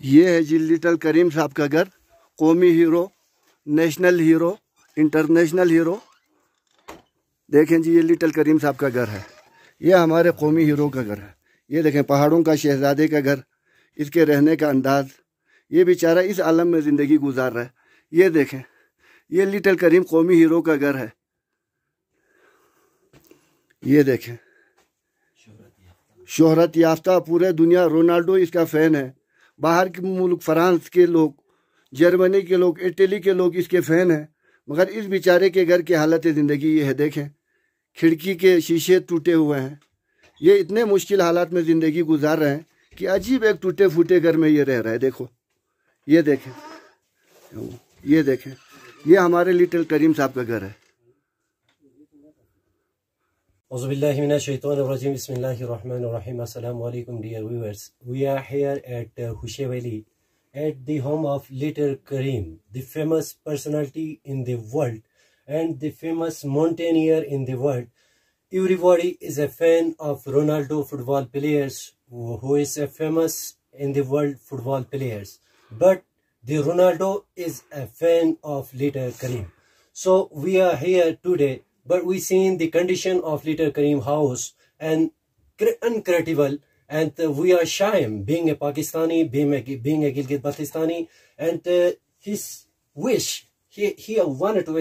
ये है जी लिटिल करीम साहब का घर। कौमी hero, national hero, international hero. देखें जी, ये लिटिल करीम साहब का घर है। ये हमारे कौमी हीरो का घर है। ये देखें, पहाड़ों का शहजादे का घर, इसके रहने का अंदाज। ये बेचारा इस आलम में ज़िंदगी गुजार रहा है। ये देखें, ये लिटिल करीम कौमी हीरो का घर है। ये देखें, शहरत याफ्ता, पूरे दुनिया रोनल्डो इसका फ़ैन है। बाहर के मुल्क, फ्रांस के लोग, जर्मनी के लोग, इटली के लोग इसके फ़ैन हैं। मगर इस बेचारे के घर की हालत ज़िंदगी ये है। देखें, खिड़की के शीशे टूटे हुए हैं। ये इतने मुश्किल हालात में ज़िंदगी गुजार रहे हैं कि अजीब एक टूटे फूटे घर में ये रह रहा है। देखो, ये देखें, ये देखें, ये हमारे लिटिल करीम साहब का घर है। Bismillahirrahmanirrahim. Assalamu alaikum, dear viewers. We are here at Hushe Valley, at the home of little Karim, the famous personality in the world and the famous mountaineer in the world. Everybody is a fan of Ronaldo football players, who is a famous in the world football players. But the Ronaldo is a fan of little Karim. So we are here today. But we seen the condition of little Karim house and incredible, and we are shy being a Pakistani, being a Gilgit Baltistani, and his wish, he wanted to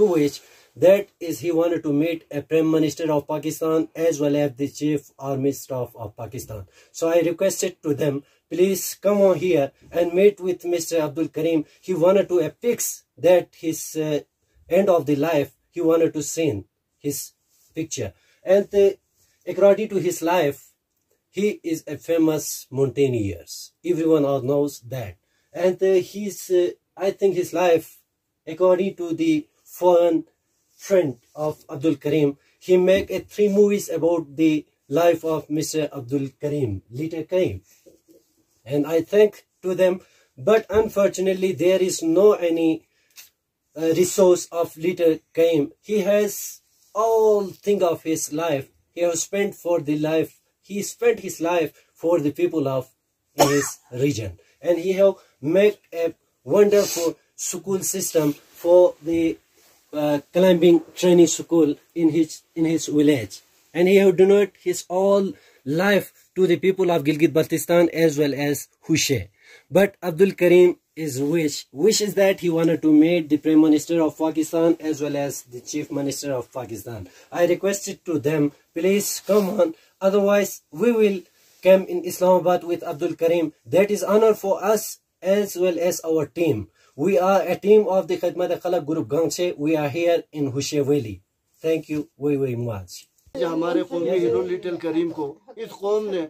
wish, that is he wanted to meet a Prime Minister of Pakistan as well as the Chief Army Staff of Pakistan. So I requested to them, please come on here and meet with Mr. Abdul Karim. He wanted to fix that his end of the life. He wanted to see his picture, and according to his life, he is a famous mountaineer. Everyone all knows that, and I think his life, according to the foreign friend of Abdul Karim, he make 3 movies about the life of Mr. Abdul Karim, little Karim, and I thank to them. But unfortunately, there is no any resource of little Karim. He has all thing of his life. He has spent for the life. He spent his life for the people of his region, and he have made a wonderful school system for the climbing training school in his village, and he have donated his all life to the people of Gilgit Baltistan as well as Hushe. But Abdul Karim is wish is that he wanted to meet the Prime Minister of Pakistan as well as the Chief Minister of Pakistan. I requested to them, please come on, otherwise we will come in Islamabad with Abdul Karim. That is honor for us as well as our team. We are a team of the Khidmat Khalaq group Gangche. We are here in Hushe Valley. Thank you very very much. हमारे कौमी hero little करीम को इस कौम ने,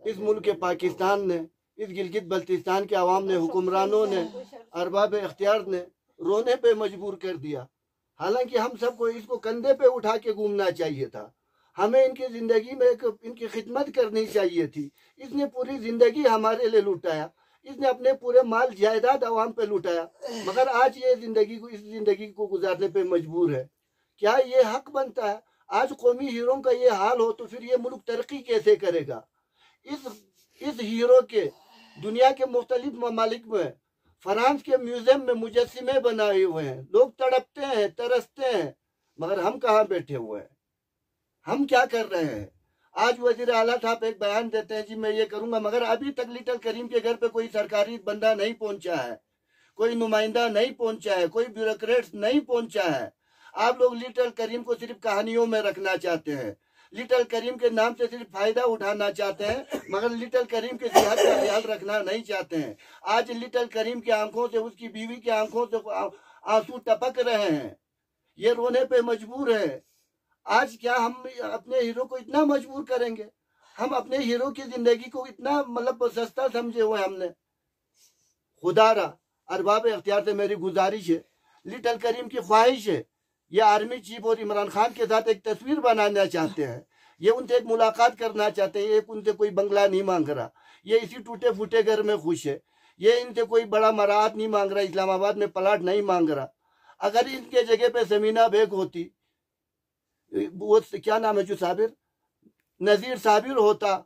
इस मुल्क पाकिस्तान ने, इस गिलगित बल्तिस्तान के अवाम ने, हुक्मरानों ने, अरबाब इख्तियार ने रोने पे मजबूर कर दिया। हालांकि हम सबको इसको कंधे पे उठा के घूमना चाहिए था। हमें इनकी ज़िंदगी में इनकी खिदमत करनी चाहिए थी। इसने पूरी ज़िंदगी हमारे लिए लुटाया। इसने अपने पूरे माल जायदाद अवाम पे लुटाया, मगर आज ये इस ज़िंदगी को गुजारने पे मजबूर है। क्या ये हक बनता है? आज कौमी हीरों का ये हाल हो तो फिर ये मुल्क तरक्की कैसे करेगा? इस हीरो के दुनिया के मुख्तलिफ ममालिक में, फ्रांस के म्यूजियम में मुजस्सिमे बनाए हुए हैं। लोग तड़पते हैं, तरसते हैं, मगर हम कहाँ बैठे हुए हैं? हम क्या कर रहे हैं? आज वजीर आला साहब एक बयान देते हैं, जी मैं ये करूंगा, मगर अभी तक लिटिल करीम के घर पे कोई सरकारी बंदा नहीं पहुंचा है, कोई नुमाइंदा नहीं पहुंचा है, कोई ब्यूरोक्रेट नहीं पहुंचा है। आप लोग लिटिल करीम को सिर्फ कहानियों में रखना चाहते हैं, लिटिल करीम के नाम से सिर्फ फायदा उठाना चाहते हैं, मगर लिटिल करीम के सेहत का ख्याल रखना नहीं चाहते हैं। आज लिटिल करीम की आंखों से, उसकी बीवी की आंखों से आंसू टपक रहे हैं। ये रोने पे मजबूर है। आज क्या हम अपने हीरो को इतना मजबूर करेंगे? हम अपने हीरो की जिंदगी को इतना मतलब सस्ता समझे हुए हमने। खुदारा अरबाब इख्तियार से मेरी गुजारिश है, लिटिल करीम की ख्वाहिश है, ये आर्मी चीफ और इमरान खान के साथ एक तस्वीर बनाना चाहते हैं। ये उनसे एक मुलाकात करना चाहते हैं। ये उनसे कोई बंगला नहीं मांग रहा, ये इसी टूटे फूटे घर में खुश है। ये इनसे कोई बड़ा मराहत नहीं मांग रहा, इस्लामाबाद में प्लाट नहीं मांग रहा। अगर इनके जगह पे समीना बेग होती, वो क्या नाम है जो साबिर, नज़ीर साबिर होता,